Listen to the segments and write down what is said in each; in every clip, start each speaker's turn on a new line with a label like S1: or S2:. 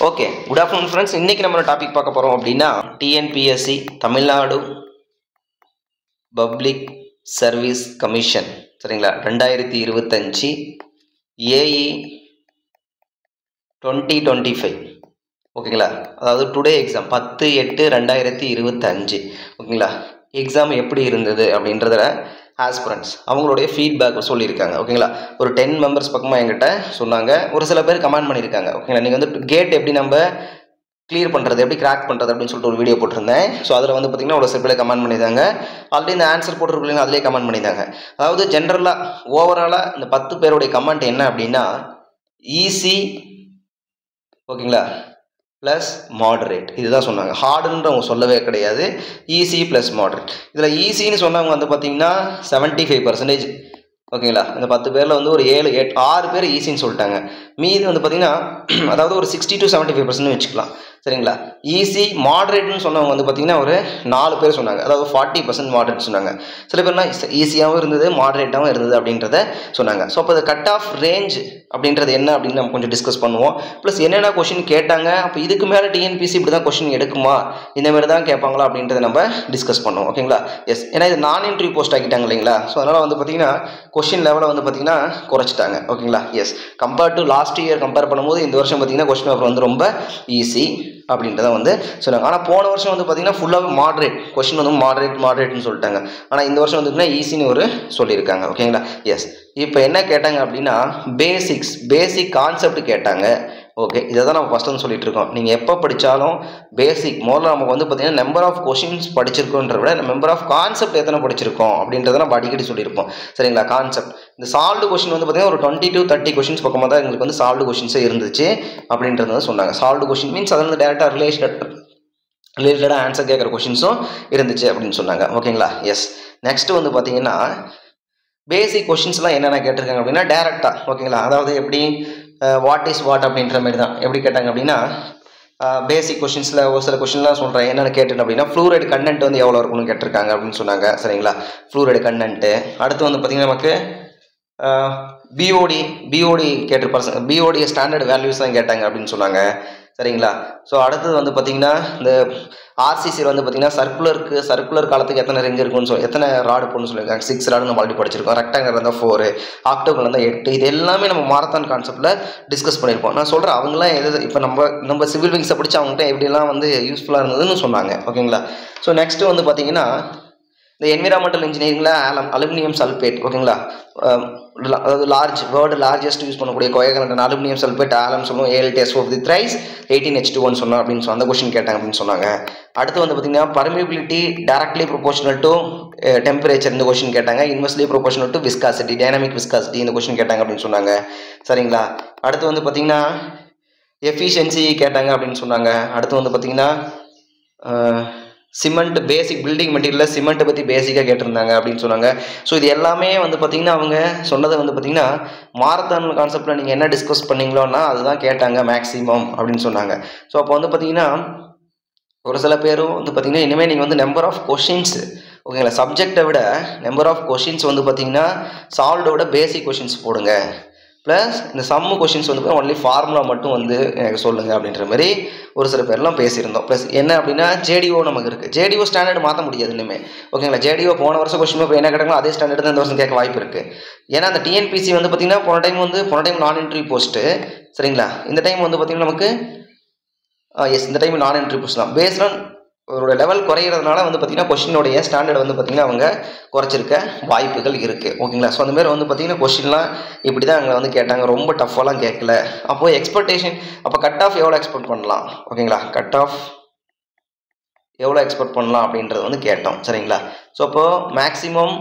S1: Okay, good afternoon friends. இன்றைக்கி நம்ம topic பார்க்க போகிறோம் அப்படின்னா TNPSC Tamil Nadu public service commission, சரிங்களா, 2025 ஏஇ 2025, ஓகேங்களா. அதாவது டுடே எக்ஸாம் 10/8/2025, ஓகேங்களா. எக்ஸாம் எப்படி இருந்தது அப்படின்றத ஆஸ்பிரண்ட்ஸ் அவங்களுடைய ஃபீட்பேக் சொல்லியிருக்காங்க, ஓகேங்களா. ஒரு 10 மெம்பர்ஸ் பக்கமாக என்கிட்ட சொன்னாங்க. ஒரு சில பேர் கமெண்ட் பண்ணியிருக்காங்க, ஓகேங்களா. நீங்கள் வந்து கேட் எப்படி நம்ம கிளியர் பண்ணுறது, எப்படி கிராக் பண்ணுறது அப்படின்னு சொல்லிட்டு ஒரு வீடியோ போட்டிருந்தேன். ஸோ அதில் வந்து பார்த்திங்கன்னா ஒரு சில பேர் கமெண்ட் பண்ணியிருந்தாங்க. ஆல்ரெடி இந்த ஆன்சர் போட்டிருக்கீங்க, அதிலே கமெண்ட் பண்ணியிருந்தாங்க. அதாவது ஜென்ரலாக ஓவராலாக இந்த 10 பேருடைய கமெண்ட் என்ன அப்படின்னா, ஈஸி, ஓகேங்களா, ப்ளஸ் மாடரேட், இதுதான் சொன்னாங்க. ஹார்டுன்ற அவங்க சொல்லவே கிடையாது, ஈஸி ப்ளஸ் மாடரேட். இதில் ஈஸின்னு சொன்னவங்க வந்து பார்த்திங்கன்னா 75%, ஓகேங்களா. இந்த 10 பேரில் வந்து ஒரு 6 பேர் ஈஸின்னு சொல்லிட்டாங்க. மீது வந்து பார்த்திங்கன்னா அதாவது ஒரு 60 to 75% வச்சுக்கலாம், சரிங்களா. ஈஸி மாடரேட்னு சொன்னவங்க வந்து பார்த்திங்கன்னா ஒரு 4 பேர் சொன்னாங்க, அதாவது 40% மாடரேட் சொன்னாங்க. சில பேர்லாம் ஈஸியாகவும் இருந்தது, மாடரேட்டாகவும் இருந்தது அப்படின்றத சொன்னாங்க. ஸோ அப்போ கட் ஆஃப் ரேஞ்ச் அப்படின்றது என்ன அப்படின்னு நம்ம கொஞ்சம் டிஸ்கஸ் பண்ணுவோம். ப்ளஸ் என்னென்ன கொஷின் கேட்டாங்க, அப்போ இதுக்கு மேலே டிஎன்பிசி இப்படி தான் கொஷின் எடுக்குமா, இந்தமாரி தான் கேட்பாங்களா அப்படின்றத நம்ம டிஸ்கஸ் பண்ணுவோம், ஓகேங்களா. எஸ், ஏன்னா இது நான் இன்டர்வியூ போஸ்ட் ஆக்கிட்டாங்க இல்லைங்களா. ஸோ அதனால் வந்து பார்த்திங்கன்னா கொஷின் லெவலை வந்து பார்த்திங்கன்னா குறைச்சிட்டாங்க, ஓகேங்களா. Yes, compared to last year compare பண்ணும்போது இந்த வருஷம் பார்த்திங்கன்னா கொஷின் பேப்பர் வந்து ரொம்ப ஈஸி அப்படின்றத வந்து சொன்னாங்க. ஆனால் போன வருஷம் வந்து பார்த்திங்கன்னா ஃபுல்லாக மாடரேட் கொஷின் வந்து மாடரேட்னு சொல்லிட்டாங்க. ஆனால் இந்த வருஷம் வந்து ஈஸின்னு ஒரு சொல்லியிருக்காங்க, ஓகேங்களா. எஸ், இப்போ என்ன கேட்டாங்க அப்படின்னா பேசிக் கான்செப்ட் கேட்டாங்க. ஓகே, இதை தான் நம்ம ஃபஸ்ட் வந்து சொல்லிட்டு இருக்கோம். நீங்கள் எப்போ படித்தாலும் பேசிக் முதல்ல நமக்கு வந்து பார்த்திங்கன்னா நம்பர் ஆஃப் கொஷின்ஸ் படிச்சிருக்கோன்ற விட நம்பர் ஆஃப் கான்செப்ட் எத்தனை படிச்சிருக்கோம் அப்படின்றத நம்ம அடிக்கடி சொல்லியிருப்போம், சரிங்களா. கான்செப்ட் இந்த சால்வ்டு கொஷின் வந்து பார்த்திங்கன்னா ஒரு 20 to 30 கொஷின்ஸ் பக்கமாக தான் எங்களுக்கு வந்து சால்வ்டு கொஷின்ஸே இருந்துச்சு அப்படின்றது வந்து சொன்னாங்க. சால்வ்டு கொஷின் மீன்ஸ் அதில் வந்து டேரெக்டாக ரிலேட்டடாக ஆன்சர் கேட்குற கொஷின்ஸும் இருந்துச்சு அப்படின்னு சொன்னாங்க, ஓகேங்களா. எஸ், நெக்ஸ்ட்டு வந்து பார்த்திங்கன்னா பேசிக் கொஷின்ஸ்லாம் என்னென்ன கேட்டிருக்காங்க அப்படின்னா டேரெக்டாக, ஓகேங்களா. அதாவது எப்படி வாட் இஸ் வாட் அப்படின்ற மாதிரி தான். எப்படி கேட்டாங்க அப்படின்னா பேசிக் கொஷின்ஸில் ஒரு சில கொஷின்லாம் சொல்கிறேன் என்னென்னு கேட்டேன் அப்படின்னா ஃப்ளூரைடு கண்டென்ட் வந்து எவ்வளோ இருக்குன்னு கேட்டிருக்காங்க அப்படின்னு சொன்னாங்க, சரிங்களா. Fluoride content. அடுத்து வந்து பார்த்திங்கன்னா நமக்கு பிஓடி கேட்டிருப்பாங்க, பிஓடி ஸ்டாண்டர்ட் வேல்யூஸ் தான் கேட்டாங்க அப்படின்னு சொன்னாங்க, சரிங்களா. ஸோ அடுத்தது வந்து பார்த்திங்கன்னா இந்த ஆர்சிசியில் வந்து பார்த்திங்கன்னா சர்க்குலர் காலத்துக்கு எத்தனை ரிங் இருக்குன்னு எத்தனை ராடு போடணும்னு சொல்லியிருக்காங்க. 6 ராடு நம்ம ஆல்ரெடி படிச்சிருக்கோம். ரெக்டாங்கல் இருந்தால் 4, ஆக்டோகல் இருந்தால் 8. இது எல்லாமே நம்ம மாரத்தான் கான்செப்டில் டிஸ்கஸ் பண்ணியிருப்போம். நான் சொல்கிறேன் அவங்களாம் எது இப்போ நம்ம சிவில் விங்ஸை படித்து அவங்ககிட்ட எப்படிலாம் வந்து யூஸ்ஃபுல்லாக இருந்ததுன்னு சொன்னாங்க, ஓகேங்களா. ஸோ நெக்ஸ்ட்டு வந்து பார்த்திங்கன்னா இந்த என்விரான்மெண்டல் இன்ஜினியரிங்கில் அலுமினியம் சல்பேட், ஓகேங்களா. அதாவது லார்ஜஸ்ட் யூஸ் பண்ணக்கூடிய கோயகலண்ட் அலுமினியம் சல்பேட் ஆலம் சொல்லுவோம். 7 of the thrice 18H2 சொன்னோம் அப்படின்னு அந்த கொஸ்டின் கேட்டாங்க அப்படின்னு சொன்னாங்க. அடுத்து வந்து பார்த்திங்கன்னா permeability directly proportional to temperature இந்த கொஸ்டின் கேட்டாங்க. Inversely proportional to viscosity, dynamic viscosity இந்த கொஸ்டின் கேட்டாங்க அப்படின்னு சொன்னாங்க, சரிங்களா. அடுத்து வந்து பார்த்திங்கன்னா எஃபிஷியன்சி கேட்டாங்க அப்படின்னு சொன்னாங்க. அடுத்து வந்து பார்த்திங்கன்னா சிமெண்ட் பேசிக் பில்டிங் மெட்டீரியலில் சிமெண்ட்டை பற்றி பேசிக்காக கேட்டிருந்தாங்க அப்படின்னு சொன்னாங்க. ஸோ இது எல்லாமே வந்து பார்த்திங்கன்னா அவங்க சொன்னதை வந்து பார்த்திங்கன்னா மாரத்தான் கான்செப்டில் நீங்கள் என்ன டிஸ்கஸ் பண்ணிங்களோன்னா அதுதான் கேட்டாங்க மேக்ஸிமம் அப்படின்னு சொன்னாங்க. ஸோ அப்போ வந்து பார்த்திங்கன்னா ஒரு சில பேரும் வந்து பார்த்திங்கன்னா இனிமேல் நீங்கள் வந்து நம்பர் ஆஃப் கொஷின்ஸ், ஓகேங்களா, சப்ஜெக்டை விட நம்பர் ஆஃப் கொஷின்ஸ் வந்து பார்த்திங்கன்னா சால்வ்டோட பேசிக் கொஷின்ஸ் போடுங்க. ப்ளஸ் இந்த சம்மு கொஷின்ஸ் வந்து ஒன்லி ஃபார்முலா மட்டும் வந்து எனக்கு சொல்லுங்கள் அப்படின்ற மாதிரி ஒரு சில பேர்லாம் பேசியிருந்தோம். ப்ளஸ் என்ன அப்படின்னா ஜேடிஓ நமக்கு இருக்குது. ஜேடிஓ ஸ்டாண்டர்டு மாற்ற முடியாது இன்னுமே, ஓகேங்களா. ஜேடிஓ போன வருஷம் கொஸ்டின் இப்போ என்ன கேட்டாங்களோ அதே ஸ்டாண்டர்டு தான் இந்த வருஷம் கேட்க வாய்ப்பு இருக்குது. ஏன்னா அந்த டிஎன்பிசி வந்து பார்த்திங்கன்னா போன டைம் நான் இன்டர்வியூ போஸ்ட்டு, சரிங்களா. இந்த டைம் வந்து பார்த்திங்கன்னா நமக்கு இந்த டைம் நான் இன்டர்வியூ போஸ்ட் தான். பேஸ்ட் ஆன் அவரோட லெவல் குறையிறதுனால வந்து பார்த்திங்கன்னா கொஷினுடைய ஸ்டாண்டர்ட் வந்து பார்த்திங்கன்னா அவங்க குறைச்சிருக்க வாய்ப்புகள் இருக்குது, ஓகேங்களா. ஸோ அந்தமாரி வந்து பார்த்திங்கன்னா கொஷின்லாம் இப்படி தான் அங்கே வந்து கேட்டாங்க, ரொம்ப டஃப்பாலாம் கேட்கல. அப்போது எக்ஸ்பெக்டேஷன், அப்போ கட் ஆஃப் எவ்வளோ எக்ஸ்பெக்ட் பண்ணலாம், ஓகேங்களா, கட் ஆஃப் எவ்வளோ எக்ஸ்பெக்ட் பண்ணலாம் அப்படின்றது வந்து கேட்டோம், சரிங்களா. ஸோ அப்போது மேக்ஸிமம்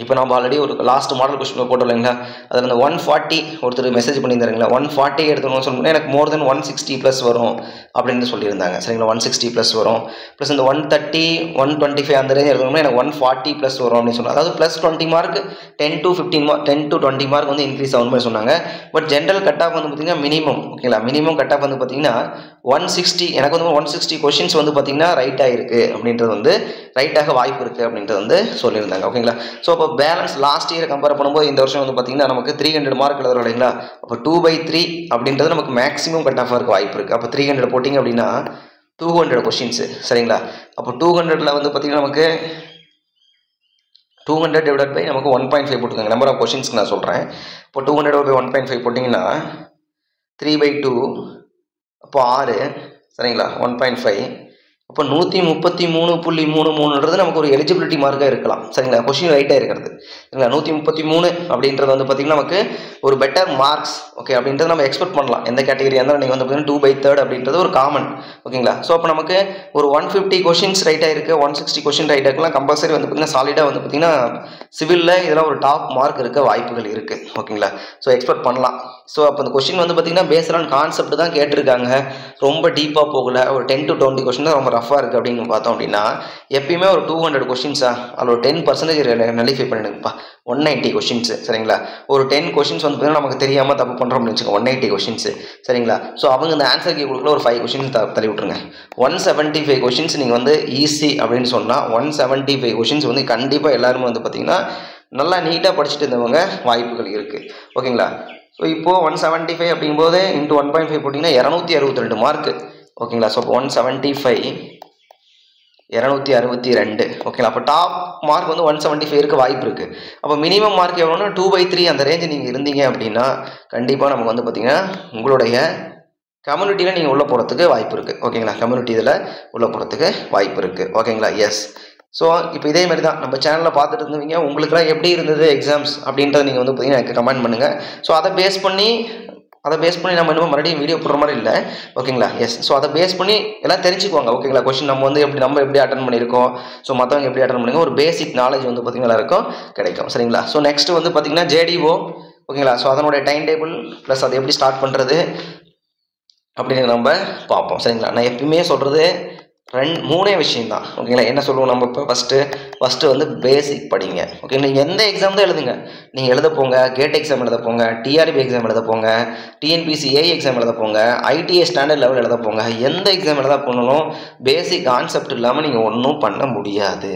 S1: இப்போ நம்ம ஆல்ரெடி ஒரு லாஸ்ட் மாடல் கொஸ்டின் போட்டோம் இல்லைங்களா. அதில் இந்த 140 ஒருத்தர் மெசேஜ் பண்ணியிருந்தாருங்களா, 140 எடுத்துக்கணும்னு சொன்னோம்னா எனக்கு மோர் தென் 160+ வரும் அப்படின்னு சொல்லியிருந்தாங்க, சரிங்களா. 160+ வரும். ப்ளஸ் இந்த 130 125 அந்த ரேஞ்ச் எடுக்கணும்னா எனக்கு 140+ வரும் அப்படின்னு சொன்னாங்க. அதாவது ப்ளஸ் 20 மார்க் 10 to 20 மார்க் வந்து இன்க்ரீஸ் ஆகும் மாதிரி சொன்னாங்க. பட் ஜென்ரல் கட் ஆஃப் வந்து பார்த்திங்கன்னா மினிமம், ஓகேங்களா, மினிமம் கட் ஆஃப் வந்து பார்த்திங்கன்னா 160 எனக்கு வந்து 160 கொஷின்ஸ் வந்து பார்த்தீங்கன்னா ரைட்டாக இருக்குது அப்படின்றது வந்து ரைட்டாக வாய்ப்பு இருக்குது அப்படின்றது வந்து சொல்லியிருந்தாங்க. ஓகேங்களா. ஸோ அப்போ பேலன்ஸ் லாஸ்ட் இயர் கம்பேர் பண்ணும்போது இந்த வருஷம் வந்து பார்த்தீங்கன்னா நமக்கு 300 மார்க் எழுதுறோம் இல்லைங்களா. அப்போ 2/3 அப்படின்றது நமக்கு மேக்ஸிமம் கட் ஆஃபாக இருக்க வாய்ப்பு இருக்குது. அப்போ 300 போட்டிங்க அப்படின்னா 200 கொஷின்ஸு சரிங்களா. அப்போ 200ல் வந்து பார்த்தீங்கன்னா நமக்கு 200 டிவைட் பை நமக்கு 1.5 போட்டுக்கோங்க. நம்பர் ஆஃப் கொஷின்ஸ்க்கு நான் சொல்கிறேன். இப்போ 200 பை 1.5 போட்டிங்கன்னா 3/2 அப்போ 6 சரிங்களா. 1.5 அப்போ 133.33ன்றது நமக்கு ஒரு எலிஜிபிலிட்டி மார்க்காக இருக்கலாம் சரிங்களா. கொஷின் ரைட்டாக இருக்கிறது சரிங்களா. 133 அப்படின்றது வந்து பார்த்திங்கன்னா நமக்கு ஒரு பெட்டர் மார்க்ஸ் ஓகே அப்படின்றது நம்ம எக்ஸ்பெக்ட் பண்ணலாம். எந்த கேட்டகரியாக இருந்தாலும் நீங்கள் வந்து பார்த்தீங்கன்னா 2/3 அப்படின்றது ஒரு காமன் ஓகேங்களா. ஸோ அப்போ நமக்கு ஒரு 150 கொஷின்ஸ் ரைட்டாக இருக்குது, 160 கொஷின் ரைட்டாக இருக்கலாம். கம்பல்சரி வந்து பார்த்திங்கன்னா சாலிடாக வந்து பார்த்திங்கன்னா சிவிலில் இதெல்லாம் ஒரு டாப் மார்க் இருக்க வாய்ப்புகள் இருக்குது ஓகேங்களா. ஸோ எக்ஸ்பெக்ட் பண்ணலாம். ஸோ அப்போ அந்த கொஷின் வந்து பார்த்திங்கன்னா பேஸ்ட் ஆன் கான்செப்ட் தான் கேட்டிருக்காங்க. ரொம்ப டீப்பாக போகல. ஒரு 10 to 20 கொஷின் தான் ரொம்ப ரஃபாக இருக்குது அப்படின்னு பார்த்தோம் அப்படின்னா எப்பயுமே ஒரு 200 கொஷின்ஸா அதில் ஒரு 10% நலிஃபை பண்ணிடுங்கப்பா. 190 கொஷின்ஸ் சரிங்களா. ஒரு 10 கொஷின்ஸ் வந்து பார்த்தீங்கன்னா நமக்கு தெரியாமல் தப்பு பண்ணுறோம்னு வச்சுக்கோங்க. 180 கொஷின்ஸ் சரிங்களா. ஸோ அவங்க இந்த ஆன்சர் கீ கொடுக்கல ஒரு 5 கொஷின்ஸ் தள்ளி விட்ருங்க. 175 கொஷின்ஸ் நீங்கள் வந்து ஈஸி அப்படின்னு சொன்னால் 175 கொஷின்ஸ் வந்து கண்டிப்பாக எல்லாருமே வந்து பார்த்தீங்கன்னா நல்லா நீட்டாக படிச்சுட்டு இருந்தவங்க வாய்ப்புகள் இருக்குது ஓகேங்களா. ஸோ இப்போது 175 அப்படிங்கும்போது இன்ட்டு 1.5 போட்டிங்கன்னா 262 மார்க்கு ஓகேங்களா. ஸோ அப்போ 175 262 ஓகேங்களா. அப்போ டாப் மார்க் வந்து 175 இருக்க வாய்ப்பு இருக்குது. அப்போ மினிமம் மார்க் எவ்வளோன்னா 2/3 அந்த ரேஞ்சு நீங்கள் இருந்தீங்க அப்படின்னா கண்டிப்பாக நமக்கு வந்து பார்த்தீங்கன்னா உங்களுடைய கம்யூனிட்டியில் நீங்கள் உள்ளே போகிறதுக்கு வாய்ப்பு இருக்குது ஓகேங்களா. கம்யூனிட்டி இதில் உள்ளே போகிறதுக்கு வாய்ப்பு இருக்குது ஓகேங்களா. எஸ். ஸோ இப்போ இதே மாதிரி தான் நம்ம சேனலில் பார்த்துட்டு இருந்தீங்க. உங்களுக்குலாம் எப்படி இருந்தது எக்ஸாம்ஸ் அப்படின்றத நீங்கள் வந்து பார்த்தீங்கன்னா எனக்கு கமெண்ட் பண்ணுங்கள். ஸோ அதை பேஸ் பண்ணி நம்ம இன்னும் மறுபடியும் வீடியோ போடுற மாதிரி இல்லை ஓகேங்களா. எஸ். ஸோ அதை பேஸ் பண்ணி எல்லாம் தெரிஞ்சுக்குவாங்க ஓகேங்களா. கொஸ்டின் நம்ம வந்து எப்படி அட்டன் பண்ணியிருக்கோம், ஸோ மற்றவங்க எப்படி அட்டன் பண்ணியிருக்கோம், ஒரு பேசிக் நாலேஜ் வந்து பார்த்தீங்கன்னா எல்லாருக்கும் கிடைக்கும் சரிங்களா. ஸோ நெக்ஸ்ட் வந்து பார்த்தீங்கன்னா JDO ஓகேங்களா. ஸோ அதனுடைய டைம் டேபிள் ப்ளஸ் அதை எப்படி ஸ்டார்ட் பண்ணுறது அப்படின்னு நம்ம பார்ப்போம் சரிங்களா. நான் எப்பயுமே சொல்கிறது 3 விஷயம் தான் ஓகேங்களா. என்ன சொல்லுவோம் நம்ம இப்போ ஃபஸ்ட்டு வந்து பேசிக் படிங்க ஓகே. நீங்கள் எந்த எக்ஸாம் தான் எழுதுங்க. நீங்கள் எழுத போங்க, கேட் எக்ஸாம் எழுத போங்க, TRB எக்ஸாம் எழுத போங்க, TNPSC AI எக்ஸாம் எழுத போங்க, ITA ஸ்டாண்டர்ட் லெவல் எழுத போங்க, எந்த எக்ஸாம் எழுத போனாலும் பேசிக் கான்செப்ட் இல்லாமல் நீங்கள் ஒன்றும் பண்ண முடியாது.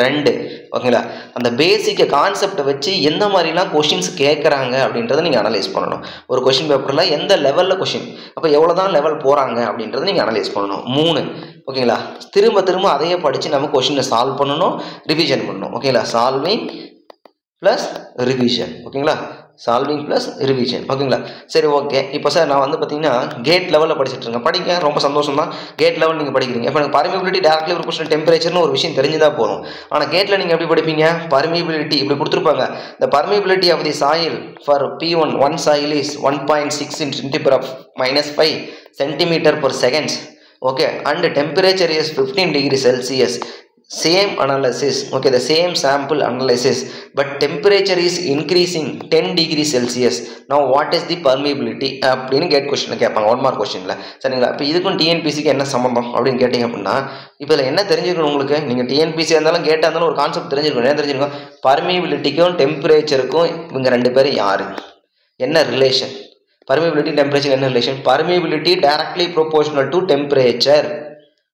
S1: 2 ஓகேங்களா. அந்த பேசிக்கை கான்செப்டை வச்சு எந்த மாதிரிலாம் கொஷின்ஸ் கேட்குறாங்க அப்படின்றத நீங்கள் அனலைஸ் பண்ணணும். ஒரு கொஷின் பேப்பரில் எந்த லெவலில் கொஷின், அப்போ எவ்வளோ தான் லெவல் போகிறாங்க அப்படின்றத நீங்கள் அனலைஸ் பண்ணணும். 3 ஓகேங்களா. திரும்ப அதையே படித்து நம்ம கொஷினை சால்வ் பண்ணணும், ரிவிஷன் பண்ணணும் ஓகேங்களா. சால்விங் ப்ளஸ் ரிவிஷன் ஓகேங்களா. சால்விங் ப்ளஸ் ரிவிஷன் ஓகேங்களா. சரி ஓகே. இப்போ சார் நான் வந்து பார்த்தீங்கன்னா கேட் லெவலில் படிச்சுட்டு இருக்கேன். படிக்க ரொம்ப சந்தோஷம் தான். கேட் லெவல் நீங்கள் படிக்கிறீங்க. இப்போ எனக்கு பர்மிபிலிட்டி டேரக்ட்லி ஒரு கொஸ்டின் டெம்பரேச்சர்னு ஒரு விஷயம் தெரிஞ்சுதான் போதும். ஆனால் கேட்டில் நீங்கள் எப்படி படிப்பீங்க, பர்மிபிலிட்டி இப்படி கொடுத்துருப்பாங்க. the permeability of the soil for P1 one soil is 1.6 into 10⁻⁵ centimeter per seconds okay, and temperature is 15 degrees Celsius. Same analysis okay, the same sample analysis, but temperature is increasing 10 degrees Celsius. Now what is the permeability அப்படின்னு gate question கேட்பாங்க 1 mark கொஸ்டினில் சரிங்களா. இப்போ இதுக்கும் TNPSCக்கு என்ன சம்பந்தம் அப்படின்னு கேட்டிங்க அப்படின்னா இப்போ இதில் என்ன தெரிஞ்சுக்கணும் உங்களுக்கு. நீங்கள் TNPSC இருந்தாலும் கேட்டால் இருந்தாலும் ஒரு கான்செப்ட் தெரிஞ்சுக்கணும். என்ன தெரிஞ்சுக்கணும், பர்மிபிலிட்டிக்கும் டெம்பரேச்சருக்கும் இவங்க 2 பேரும் யார், என்ன ரிலேஷன். permeability temperature என்ன relation, permeability directly proportional to temperature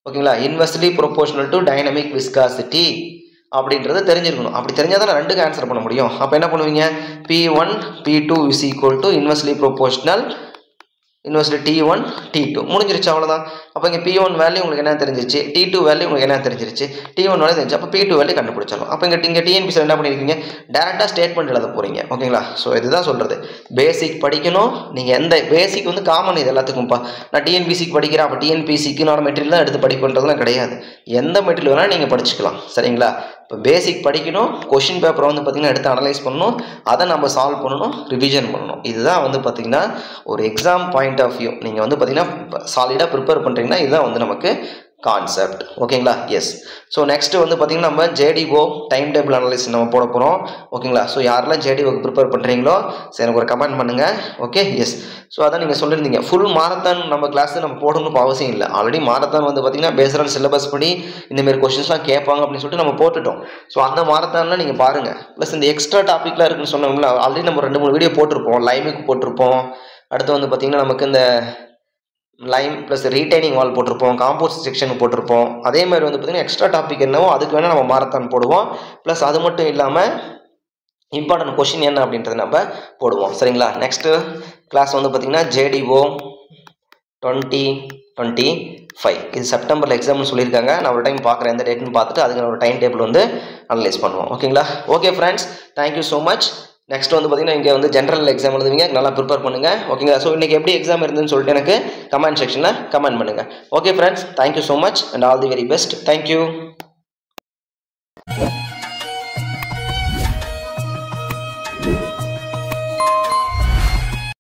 S1: ஓகேங்களா, inversely proportional to dynamic viscosity அப்படின்றத தெரிஞ்சிருக்கணும். அப்படி தெரிஞ்சால் தான் 2க்கு ஆன்சர் பண்ண முடியும். அப்போ என்ன பண்ணுவீங்க, P1 P2 is equal to inversely proportional inversely T1 T2 முடிஞ்சிருச்சு அவ்வளோதான். அப்போ இங்கே P1 வேல்யூ உங்களுக்கு என்ன தெரிஞ்சிருச்சு, T2 வேல்யூ உங்களுக்கு என்ன தெரிஞ்சிருச்சு, T1 வேல்யூ தெரிஞ்சு அப்போ P2 வேல்யூ கண்டுபிடிச்சிடலாம். அப்போ இங்கே TNPSC என்ன பண்ணியிருக்கீங்க, டேரெக்டாக ஸ்டேட்மெண்ட் எழுத போகிறீங்க ஓகேங்களா. ஸோ இதுதான் சொல்கிறது, பேசிக் படிக்கணும். நீங்கள் எந்த பேசிக் வந்து காமன் இது எல்லாத்துக்கும்ப்பா. நான் TNPSCக்கு படிக்கிறேன், அப்போ TNPSCக்கு நான் மெட்டீரியல் தான் எடுத்து படிப்புன்றதுலாம் கிடையாது. எந்த மெட்டீரியல் வேணால் நீங்கள் படிச்சுக்கலாம் சரிங்களா. இப்போ பேசிக் படிக்கணும், கொஷின் பேப்பரை வந்து பார்த்திங்கன்னா எடுத்து அனலைஸ் பண்ணணும், அதை நம்ம சால்வ் பண்ணணும், ரிவிஷன் பண்ணணும். இதுதான் வந்து பார்த்திங்கன்னா ஒரு எக்ஸாம் பாயிண்ட் ஆஃப் வியூ. நீங்கள் வந்து பார்த்திங்கன்னா சாலிடாக ப்ரிப்பேர் பண்ணுறீங்கன்னா இதுதான் வந்து நமக்கு கான்செப்ட் ஓகேங்களா. எஸ். ஸோ நெக்ஸ்ட்டு வந்து பார்த்திங்கன்னா நம்ம JDO டைம் டேபிள் அனலைஸ் நம்ம போட போகிறோம் ஓகேங்களா. ஸோ யாரெல்லாம் JDOக்கு ப்ரிப்பேர் பண்ணுறீங்களோ சரி எனக்கு ஒரு கமெண்ட் பண்ணுங்கள் ஓகே. எஸ். ஸோ அதான் நீங்கள் சொல்லியிருந்தீங்க ஃபுல் மாரத்தான் நம்ம கிளாஸ் நம்ம போடணும்னு அவசியம் இல்லை. ஆல்ரெடி மாரத்தான் வந்து பார்த்திங்கன்னா பேஸ்ட் சிலபஸ் படி இந்தமாரி கொஸ்டின்ஸ்லாம் கேட்பாங்க அப்படின்னு சொல்லிட்டு நம்ம போட்டுட்டோம். ஸோ அந்த மாரத்தானில் நீங்கள் பாருங்கள். ப்ளஸ் இந்த எக்ஸ்ட்ரா டாப்பிக்லாம் இருக்குன்னு சொன்னோம்ல, ஆல்ரெடி நம்ம 2-3 வீடியோ போட்டிருப்போம், லைமுக்கு போட்டிருப்போம். அடுத்து வந்து பார்த்திங்கன்னா நமக்கு இந்த லைம் ப்ளஸ் ரீடைனிங் வால் போட்டிருப்போம், காம்போசிட் செக்ஷன் போட்டிருப்போம். அதே மாதிரி வந்து பார்த்திங்கன்னா எக்ஸ்ட்ரா டாபிக் என்னவோ அதுக்கு வேணால் நம்ம மாரத்தான் போடுவோம். ப்ளஸ் அது மட்டும் இல்லாமல் இம்பார்ட்டன்ட் கொஷின் என்ன அப்படின்றத நம்ம போடுவோம். சரிங்களா? நெக்ஸ்ட்டு கிளாஸ் வந்து பார்த்திங்கன்னா JDO 2025 இது செப்டம்பரில் எக்ஸாம்னு சொல்லியிருக்காங்க. நான் ஒரு டைம் பார்க்குறேன் எந்த டேட்னு பார்த்துட்டு அதுக்கு ஒரு டைம் டேபிள் வந்து அனலைஸ் பண்ணுவோம். ஓகேங்களா? Okay friends, thank you so much. Next வந்து பார்த்திங்கன்னா இங்கே வந்து ஜென்ரல் எக்ஸாம் எழுதுவீங்க, நல்லா ப்ரிப்பேர் பண்ணுங்கள். ஓகேங்களா? ஸோ இன்றைக்கி எப்படி எக்ஸாம் இருந்துன்னு சொல்லிட்டு எனக்கு கமெண்ட் செக்ஷனில் கமெண்ட் பண்ணுங்கள். Okay friends, thank you so much and all the very best. Thank you.